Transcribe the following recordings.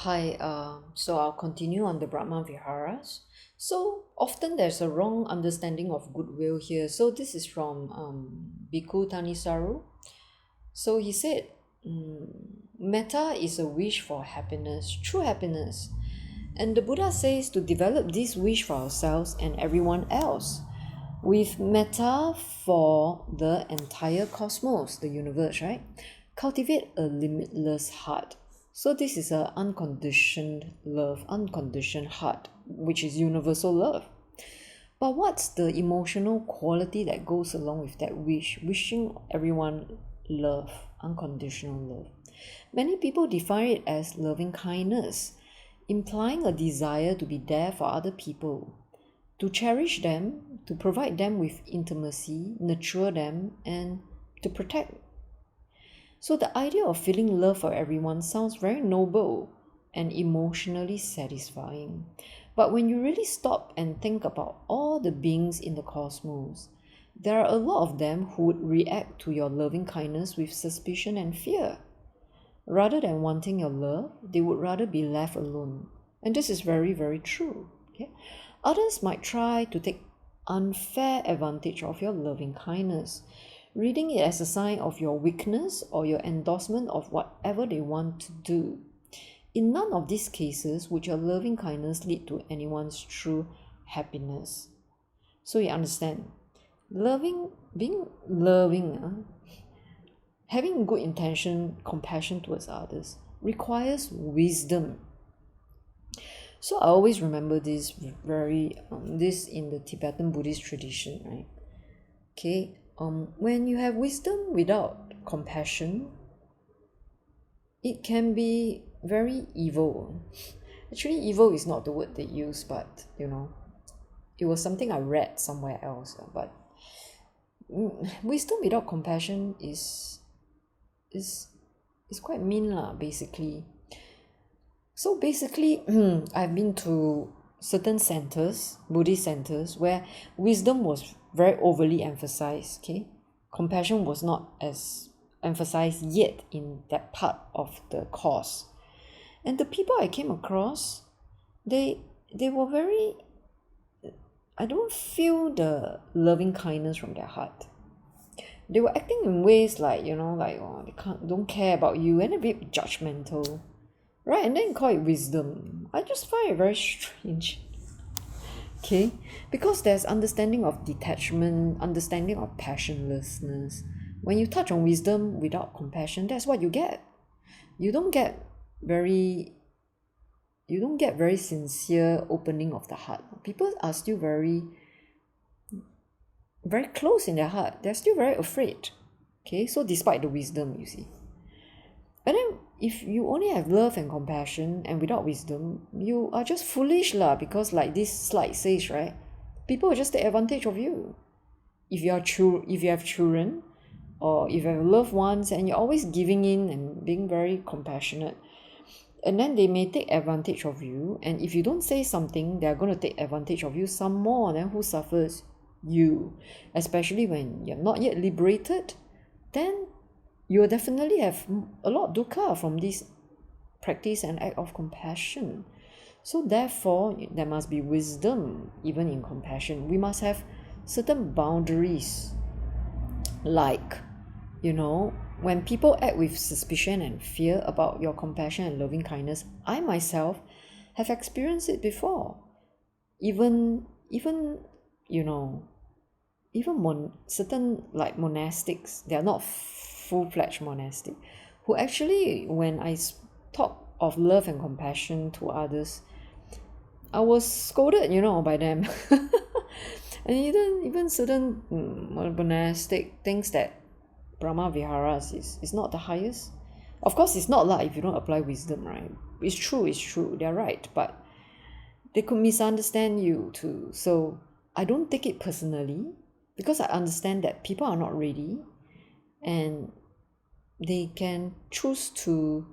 Hi, so I'll continue on the Brahma Viharas. So often there's a wrong understanding of goodwill here. So this is from Bhikkhu Tanisaru. So he said, metta is a wish for happiness, true happiness. And the Buddha says to develop this wish for ourselves and everyone else with metta for the entire cosmos, the universe, right? Cultivate a limitless heart. So this is a unconditioned love, unconditioned heart, which is universal love. But what's the emotional quality that goes along with that wish? Wishing everyone love, unconditional love. Many people define it as loving kindness, implying a desire to be there for other people, to cherish them, to provide them with intimacy, nurture them, and to protect. So the idea of feeling love for everyone sounds very noble and emotionally satisfying. But when you really stop and think about all the beings in the cosmos, there are a lot of them who would react to your loving kindness with suspicion and fear. Rather than wanting your love, they would rather be left alone. And this is very, very true. Okay? Others might try to take unfair advantage of your loving kindness, reading it as a sign of your weakness or your endorsement of whatever they want to do. In none of these cases would your loving kindness lead to anyone's true happiness. So you understand, being loving, having good intention, compassion towards others requires wisdom. So I always remember this this in the Tibetan Buddhist tradition, right? Okay, when you have wisdom without compassion, it can be very evil. Actually, evil is not the word they use, but it was something I read somewhere else. But wisdom without compassion is is quite mean lah, basically. So basically, I've been to certain centers, Buddhist centers, where wisdom was very overly emphasized. Okay, compassion was not as emphasized yet in that part of the course. And the people I came across, they were very. I don't feel the loving kindness from their heart. They were acting in ways like they don't care about you and a bit judgmental, right? And then call it wisdom. I just find it very strange. Okay, because there's understanding of detachment, understanding of passionlessness. When you touch on wisdom without compassion, that's what you get. You don't get very sincere opening of the heart. People are still very close in their heart. They're still very afraid. Okay, so despite the wisdom, you see. And then if you only have love and compassion and without wisdom, you are just foolish lah, because like this slide says, right? People will just take advantage of you. If you have children, or if you have loved ones and you're always giving in and being very compassionate, and then they may take advantage of you, and if you don't say something, they're going to take advantage of you some more. Then who suffers? You. Especially when you're not yet liberated, then you will definitely have a lot of dukkha from this practice and act of compassion. So therefore, there must be wisdom even in compassion. We must have certain boundaries, like when people act with suspicion and fear about your compassion and loving kindness. I myself have experienced it before. Even certain like monastics, they are not full-fledged monastic, who actually, when I talk of love and compassion to others, I was scolded by them. And even certain monastic thinks that Brahma Viharas is not the highest. Of course it's not lah if you don't apply wisdom, right? It's true, they're right, but they could misunderstand you too. So I don't take it personally, because I understand that people are not ready, and they can choose to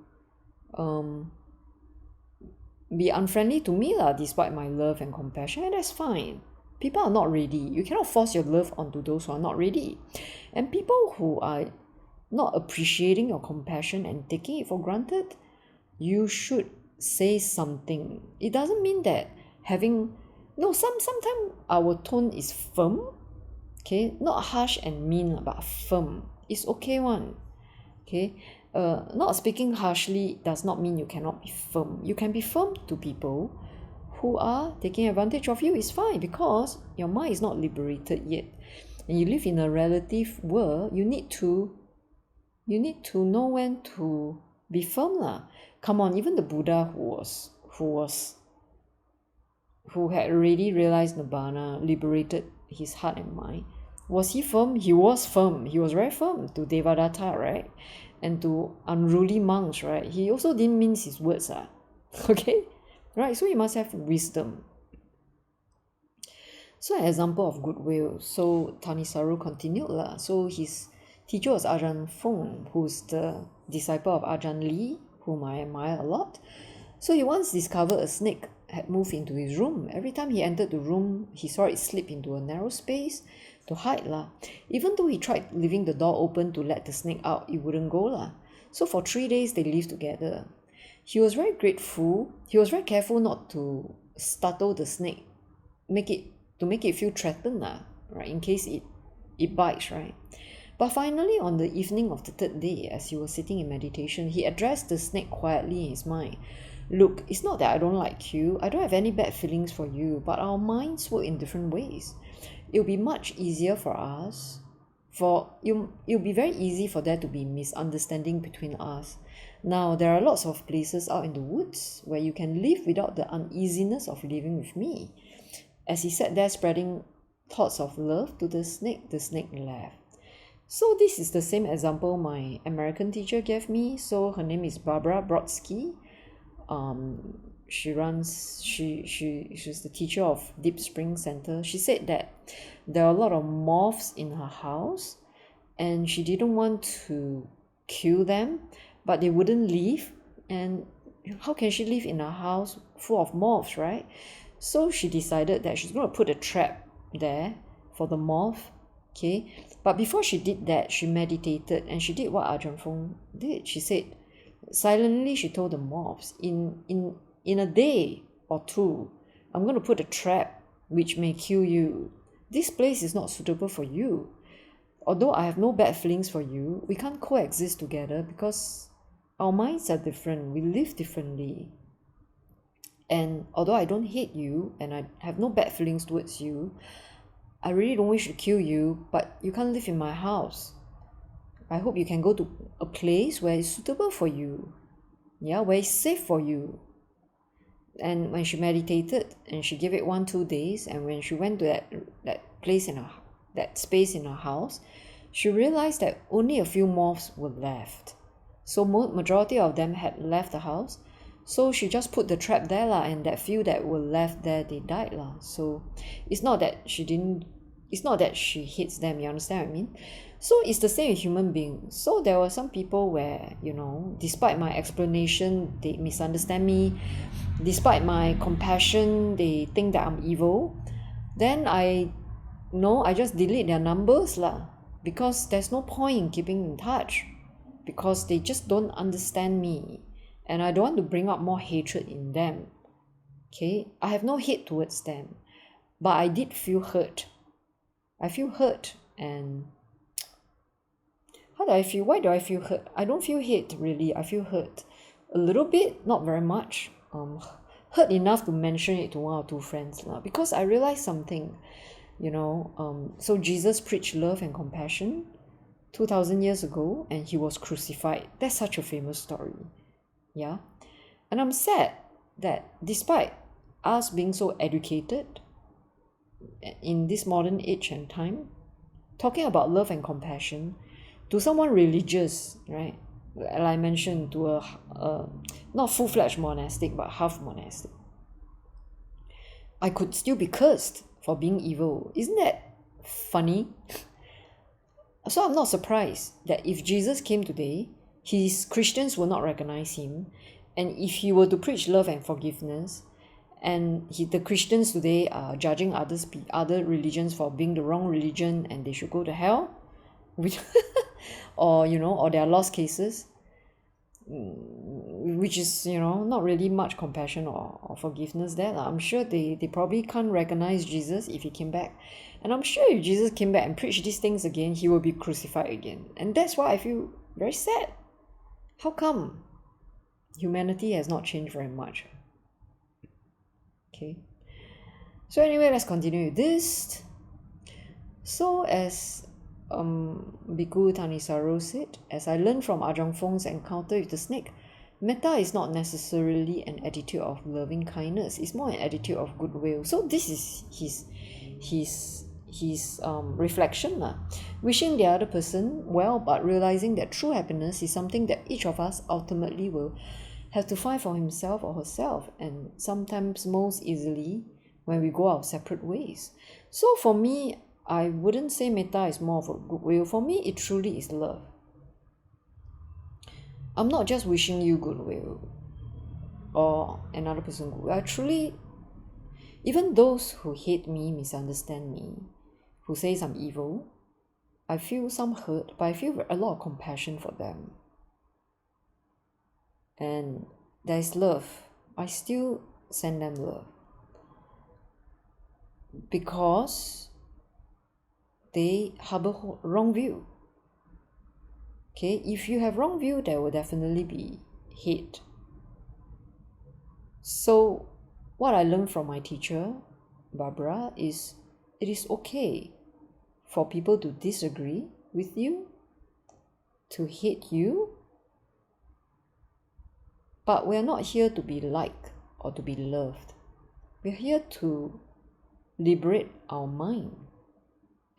be unfriendly to me lah, despite my love and compassion, and that's fine. People are not ready. You cannot force your love onto those who are not ready. And people who are not appreciating your compassion and taking it for granted, you should say something, it doesn't mean that having no sometimes our tone is firm, okay, not harsh and mean but firm. It's okay one, okay. Not speaking harshly does not mean you cannot be firm. You can be firm to people who are taking advantage of you. Is fine, because your mind is not liberated yet, and you live in a relative world. You need to know when to be firm lah. Come on, even the Buddha who had already realized nirvana, liberated his heart and mind, was he firm? He was firm. He was very firm to Devadatta, right? And to unruly monks, right? He also didn't mince his words, okay? Right? So you must have wisdom. So an example of goodwill. So Tanisaru continued lah. So his teacher was Ajahn Feng, who's the disciple of Ajahn Lee, whom I admire a lot. So he once discovered a snake had moved into his room. Every time he entered the room, he saw it slip into a narrow space to hide lah. Even though he tried leaving the door open to let the snake out, it wouldn't go lah. So for 3 days they lived together. He was very grateful. He was very careful not to startle the snake, make it feel threatened lah, right? In case it bites, right? But finally, on the evening of the 3rd day, as he was sitting in meditation, he addressed the snake quietly in his mind. Look, it's not that I don't like you. I don't have any bad feelings for you, but our minds work in different ways. It'll be much easier for us. It'll be very easy for there to be misunderstanding between us. Now, there are lots of places out in the woods where you can live without the uneasiness of living with me. As he sat there spreading thoughts of love to the snake left. So this is the same example my American teacher gave me. So her name is Barbara Brodsky. She's the teacher of Deep Spring Center. She said that there are a lot of moths in her house, and she didn't want to kill them, but they wouldn't leave. And how can she live in a house full of moths, right? So she decided that she's going to put a trap there for the moth, okay? But before she did that, she meditated, and she did what Ajahn Feng did. She said, silently she told the moths, in a day or two, I'm going to put a trap which may kill you. This place is not suitable for you. Although I have no bad feelings for you, we can't coexist together because our minds are different. We live differently. And although I don't hate you and I have no bad feelings towards you, I really don't wish to kill you, but you can't live in my house. I hope you can go to a place where it's suitable for you, where it's safe for you. And when she meditated, and she gave it 1-2 days, and when she went to that place that space in her house, she realized that only a few moths were left. So majority of them had left the house. So she just put the trap there lah, and that few that were left there, they died lah. So it's not that she hates them, you understand what I mean? So it's the same with human beings. So there were some people where, despite my explanation, they misunderstand me. Despite my compassion, they think that I'm evil. Then I just delete their numbers lah, because there's no point in keeping in touch, because they just don't understand me. And I don't want to bring up more hatred in them. Okay? I have no hate towards them. But I did feel hurt. I feel hurt. And how do I feel? Why do I feel hurt? I don't feel hate really. I feel hurt. A little bit, not very much. Hurt enough to mention it to 1 or 2 friends. Because I realized something. So Jesus preached love and compassion 2,000 years ago, and he was crucified. That's such a famous story. Yeah, and I'm sad that despite us being so educated in this modern age and time, talking about love and compassion to someone religious, right? Like I mentioned, to a not full-fledged monastic but half monastic, I could still be cursed for being evil. Isn't that funny? So I'm not surprised that if Jesus came today, his Christians will not recognize him. And if he were to preach love and forgiveness, and the Christians today are judging other religions for being the wrong religion and they should go to hell, or there are lost cases, which is, not really much compassion or forgiveness there. I'm sure they probably can't recognize Jesus if he came back. And I'm sure if Jesus came back and preached these things again, he will be crucified again. And that's why I feel very sad. How come humanity has not changed very much? Okay. So anyway, let's continue with this. So as Bhikkhu Thanissaro said, as I learned from Ajahn Fong's encounter with the snake, metta is not necessarily an attitude of loving kindness. It's more an attitude of goodwill. So this is his reflection, wishing the other person well, but realizing that true happiness is something that each of us ultimately will have to find for himself or herself, and sometimes most easily when we go our separate ways. So for me, I wouldn't say metta is more of a goodwill. For me, it truly is love. I'm not just wishing you goodwill or another person goodwill. I truly, even those who hate me, misunderstand me, who say I'm evil, I feel some hurt, but I feel a lot of compassion for them. And there's love. I still send them love. Because they harbor wrong view. Okay, if you have wrong view, there will definitely be hate. So what I learned from my teacher, Barbara, is it is okay for people to disagree with you, to hate you, but we're not here to be liked or to be loved. We're here to liberate our mind.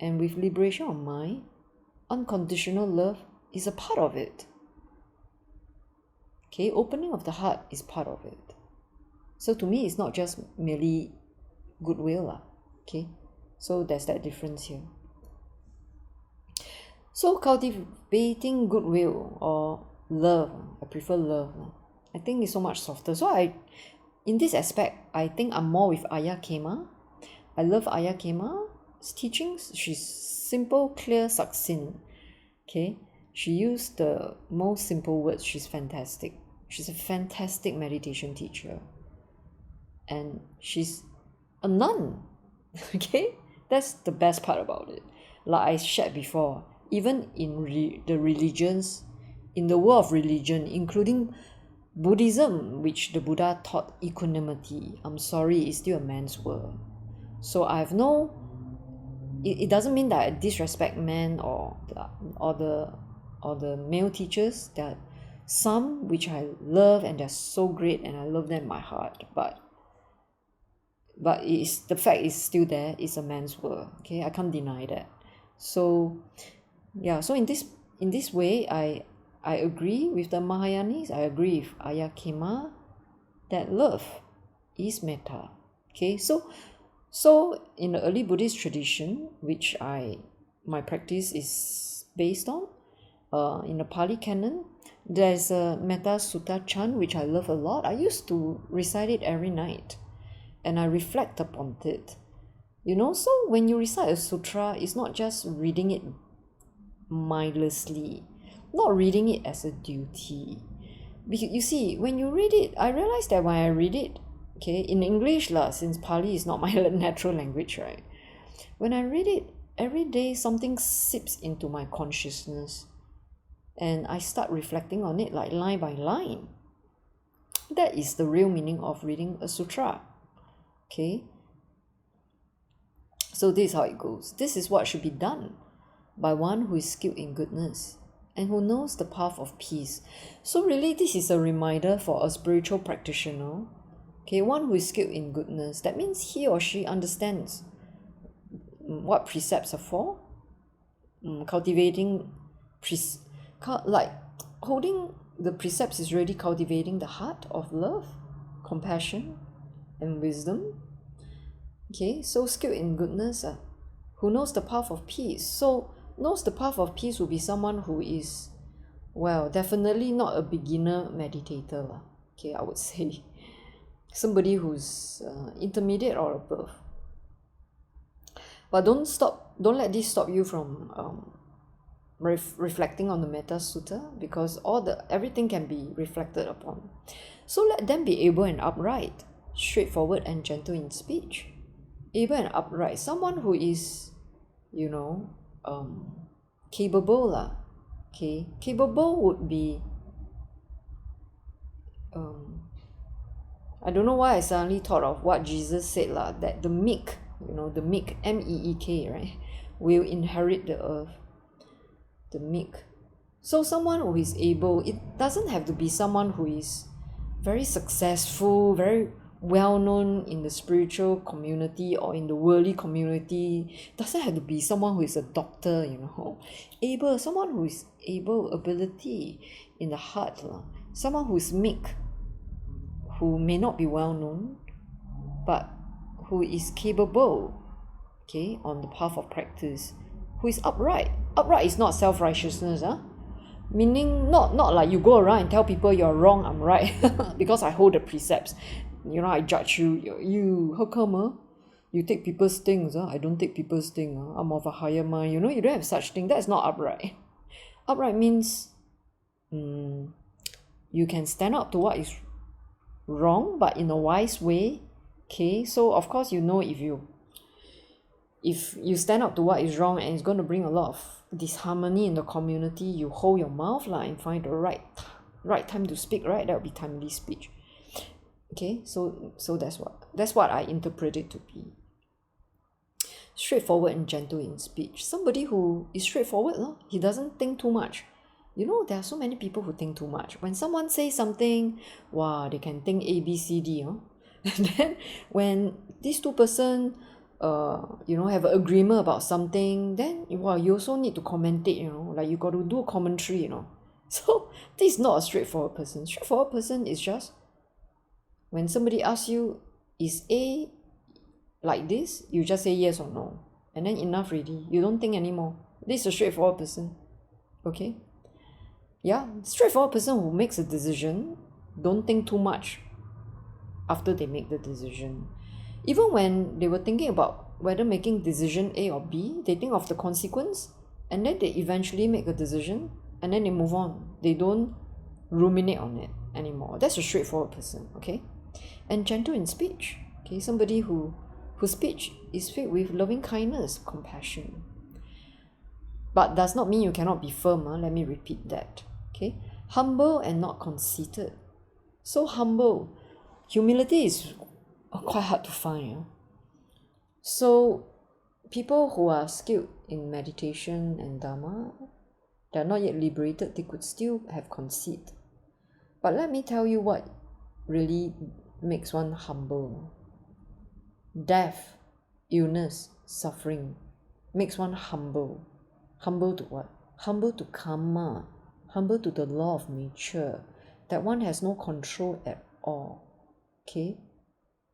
And with liberation of mind, unconditional love is a part of it. Okay, opening of the heart is part of it. So to me, it's not just merely goodwill. Okay, so there's that difference here. So cultivating goodwill or love, I prefer love. I think it's so much softer. So in this aspect, I think I'm more with Ayya Khema. I love Ayya Khema's teachings. She's simple, clear, succinct. Okay, she used the most simple words. She's fantastic. She's a fantastic meditation teacher. And she's a nun. Okay, that's the best part about it. Like I shared before, even in the religions, in the world of religion, including Buddhism, which the Buddha taught equanimity, I'm sorry, it's still a man's world. So I have it doesn't mean that I disrespect men or the male teachers. There are some which I love and they're so great and I love them in my heart, but the fact is still there. It's a man's world. Okay, I can't deny that. So yeah, so in this way, I agree with the Mahayanis. I agree with Ayya Khema that love is metta. Okay, so in the early Buddhist tradition, which my practice is based on, in the Pali Canon, there's a Metta Sutta chant which I love a lot. I used to recite it every night, and I reflect upon it. So when you recite a sutra, it's not just reading it mindlessly, not reading it as a duty. Because you see, when you read it, I realize that when I read it, okay, in English since Pali is not my natural language, right? When I read it, every day something seeps into my consciousness and I start reflecting on it like line by line. That is the real meaning of reading a sutra. Okay? So this is how it goes. This is what should be done by one who is skilled in goodness and who knows the path of peace. So really, this is a reminder for a spiritual practitioner. Okay, one who is skilled in goodness. That means he or she understands what precepts are for. Cultivating, like holding the precepts is really cultivating the heart of love, compassion, and wisdom. Okay, so skilled in goodness, who knows the path of peace. So knows the path of peace will be someone who is, well, definitely not a beginner meditator. Okay, I would say somebody who's intermediate or above. But don't let this stop you from reflecting on the Metta Sutta, because everything can be reflected upon. So let them be able and upright, straightforward and gentle in speech. Able and upright, someone who is, capable lah. Okay, capable would be, I don't know why I suddenly thought of what Jesus said lah, that the meek, the meek, MEEK, right, will inherit the earth. The meek. So someone who is able, it doesn't have to be someone who is very successful, very well known in the spiritual community or in the worldly community. It doesn't have to be someone who is a doctor, able, someone who is able, ability in the heart, someone who is meek, who may not be well known, but who is capable, okay, on the path of practice, who is upright. Upright is not self-righteousness, meaning not like you go around and tell people you're wrong, I'm right, because I hold the precepts. I judge you, how come you take people's things, I don't take people's things, I'm of a higher mind, you don't have such thing. That's not upright. Upright means you can stand up to what is wrong, but in a wise way. Okay, so of course, if you stand up to what is wrong and it's going to bring a lot of disharmony in the community, you hold your mouth and find the right time to speak, right? That would be timely speech. Okay, so that's what I interpret it to be. Straightforward and gentle in speech. Somebody who is straightforward, he doesn't think too much. There are so many people who think too much. When someone says something, wow, they can think A, B, C, D, and then when these two person have an agreement about something, then you also need to commentate, like you got to do a commentary, So this is not a straightforward person. Straightforward person is just when somebody asks you, is A like this? You just say yes or no, and then enough already. You don't think anymore. This is a straightforward person. Okay? Yeah, straightforward person who makes a decision, don't think too much after they make the decision. Even when they were thinking about whether making decision A or B, they think of the consequence, and then they eventually make a decision, and then they move on. They don't ruminate on it anymore. That's a straightforward person, okay? And gentle in speech, okay? Somebody whose speech is filled with loving kindness, compassion. But does not mean you cannot be firm. Let me repeat that, okay? Humble and not conceited. So humble. Humility is quite hard to find. So people who are skilled in meditation and Dharma, they are not yet liberated, they could still have conceit. But let me tell you what really makes one humble. Death, illness, suffering makes one humble. Humble to what? Humble to karma, humble to the law of nature, that one has no control at all. Okay?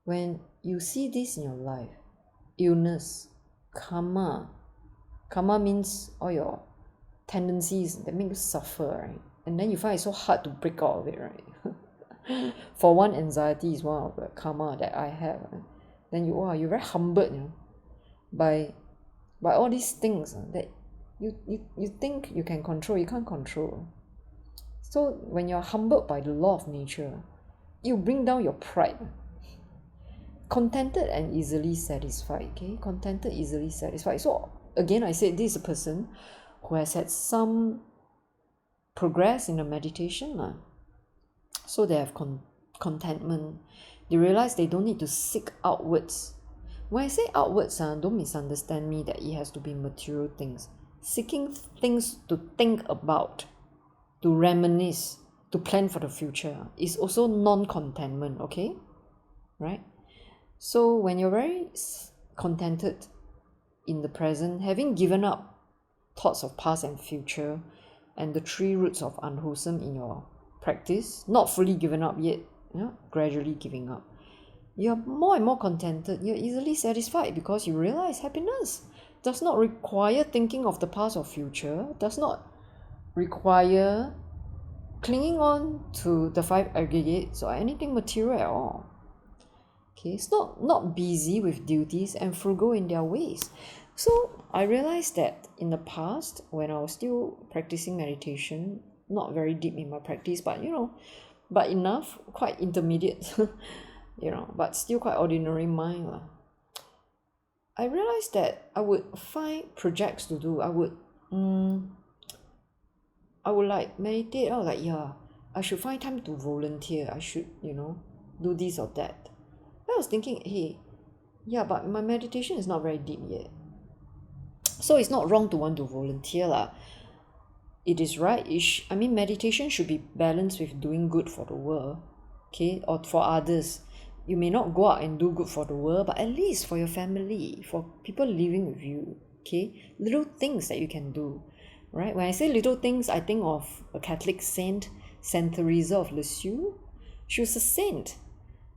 When you see this in your life, illness, karma means all your tendencies that make you suffer, right? And then you find it so hard to break out of it, right? For one, anxiety is one of the karma that I have. Right? Then you're very humbled, by all these things that you think you can control, you can't control. So when you're humbled by the law of nature, you bring down your pride. Contented and easily satisfied, okay? Contented, easily satisfied. So again, I said this is a person who has had some progress in the meditation. So they have contentment. They realize they don't need to seek outwards. When I say outwards, don't misunderstand me that it has to be material things. Seeking things to think about, to reminisce, to plan for the future is also non-contentment, okay? Right? So when you're very contented in the present, having given up thoughts of past and future and the three roots of unwholesome in your practice, not fully given up yet, gradually giving up, you're more and more contented, you're easily satisfied because you realize happiness does not require thinking of the past or future, does not require clinging on to the five aggregates or anything material at all. Okay, it's not busy with duties and frugal in their ways. So I realized that in the past, when I was still practicing meditation, not very deep in my practice, but but enough, quite intermediate, but still quite ordinary mind lah. I realized that I would find projects to do. I would like meditate. I was like, yeah, I should find time to volunteer. I should, do this or that. I was thinking, hey, yeah, but my meditation is not very deep yet. So it's not wrong to want to volunteer lah. It is right. I mean, meditation should be balanced with doing good for the world, okay, or for others. You may not go out and do good for the world, but at least for your family, for people living with you, okay, little things that you can do, right? When I say little things, I think of a Catholic saint, Saint Teresa of Lisieux. She was a saint,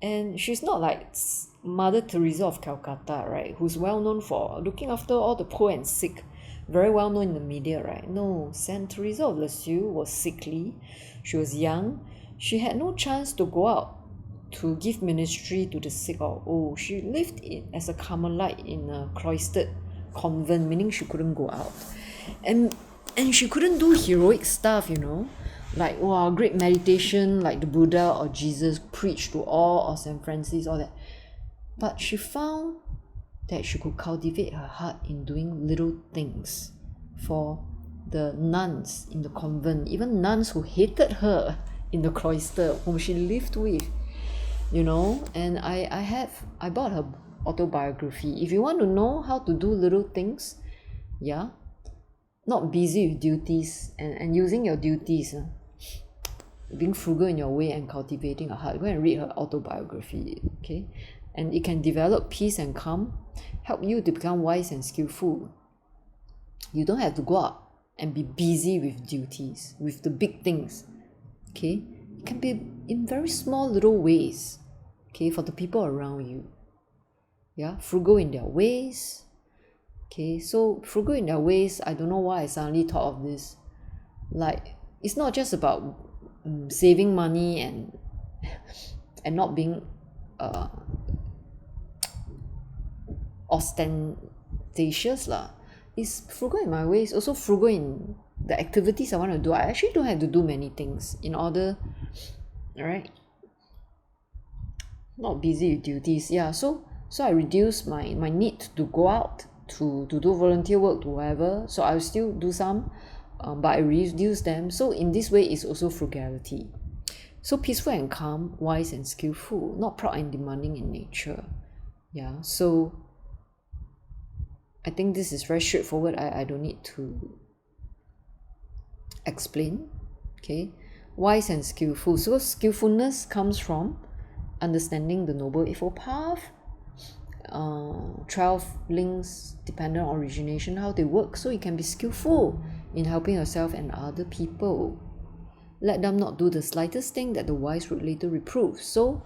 and she's not like Mother Teresa of Calcutta, right, who's well known for looking after all the poor and sick, very well known in the media, right? No, Saint Teresa of Lisieux was sickly. She was young. She had no chance to go out to give ministry to the sick or old. She lived as a Carmelite in a cloistered convent, meaning she couldn't go out, and she couldn't do heroic stuff, like wow, great meditation like the Buddha or Jesus preached to all, or Saint Francis, all that. But she found that she could cultivate her heart in doing little things for the nuns in the convent, even nuns who hated her in the cloister, whom she lived with, and I bought her autobiography. If you want to know how to do little things, yeah, not busy with duties and using your duties, being frugal in your way and cultivating a heart, go and read her autobiography, okay? And it can develop peace and calm, help you to become wise and skillful. You don't have to go out and be busy with duties, with the big things, okay? It can be in very small little ways, okay, for the people around you. Yeah, frugal in their ways. Okay, so frugal in their ways, I don't know why I suddenly thought of this. Like, it's not just about saving money and not being ostentatious lah. It's frugal in my ways, also frugal in the activities I want to do. I actually don't have to do many things in order, right? Not busy with duties. Yeah, so I reduce my need to go out to do volunteer work to whatever. So I will still do some, but I reduce them. So in this way, it's also frugality. So peaceful and calm, wise and skillful, not proud and demanding in nature. Yeah, so I think this is very straightforward. I don't need to explain. Okay, wise and skillful. So skillfulness comes from understanding the Noble Eightfold Path, 12 links dependent on origination, how they work, so you can be skillful in helping yourself and other people. Let them not do the slightest thing that the wise would later reprove. So,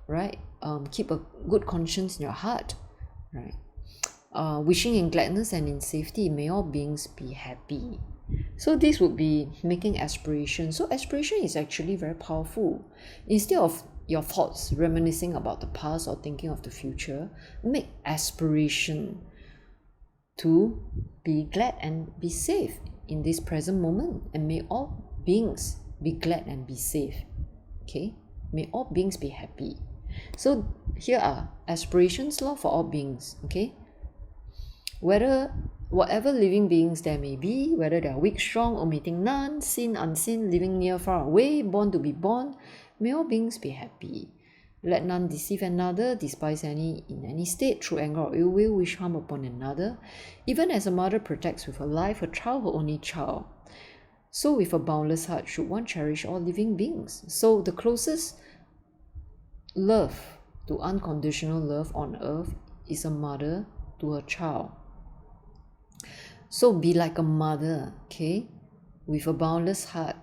right, keep a good conscience in your heart, right? Wishing in gladness and in safety, may all beings be happy. So this would be making aspiration. So aspiration is actually very powerful. Instead of your thoughts reminiscing about the past or thinking of the future, make aspiration to be glad and be safe in this present moment, and may all beings be glad and be safe. Okay, may all beings be happy. So here are aspirations for all beings. Okay, whatever living beings there may be, whether they are weak, strong, omitting none, seen, unseen, living near, far away, born to be born, may all beings be happy. Let none deceive another, despise any in any state, through anger or ill will, wish harm upon another. Even as a mother protects with her life her child, her only child, so with a boundless heart should one cherish all living beings. So the closest love to unconditional love on earth is a mother to her child. So be like a mother, okay, with a boundless heart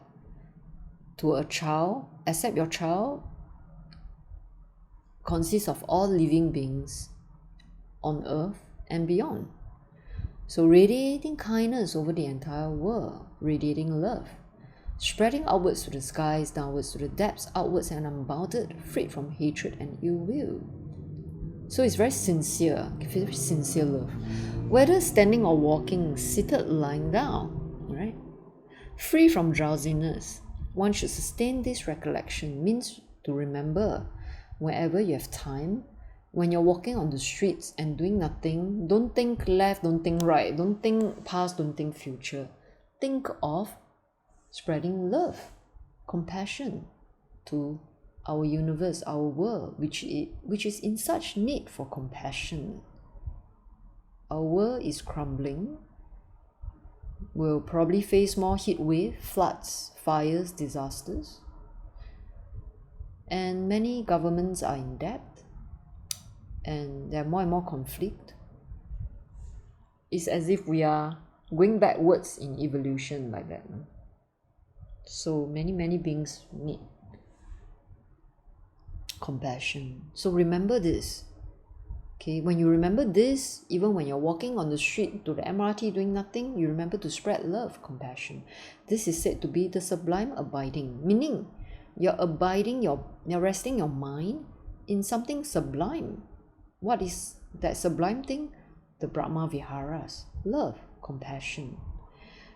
to a child. Accept your child consists of all living beings on earth and beyond. So radiating kindness over the entire world, radiating love, spreading outwards to the skies, downwards to the depths, outwards and unbounded, freed from hatred and ill will. So it's very sincere love. Whether standing or walking, seated, lying down, right? Free from drowsiness, one should sustain this recollection, means to remember whenever you have time. When you're walking on the streets and doing nothing, don't think left, don't think right, don't think past, don't think future. Think of spreading love, compassion to our universe, our world, which is in such need for compassion. Our world is crumbling. We'll probably face more heat wave, floods, fires, disasters. And many governments are in debt, and there are more and more conflict. It's as if we are going backwards in evolution like that. So many beings need compassion. So remember this. Okay, when you remember this, even when you're walking on the street to the MRT doing nothing, you remember to spread love, compassion. This is said to be the sublime abiding, meaning you're abiding, you're resting your mind in something sublime. What is that sublime thing? The Brahma Viharas, love, compassion.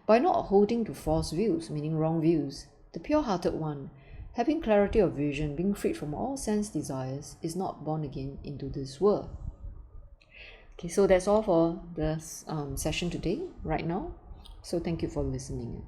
By not holding to false views, meaning wrong views, the pure-hearted one, having clarity of vision, being freed from all sense desires, is not born again into this world. Okay, so that's all for the session today, right now. So thank you for listening.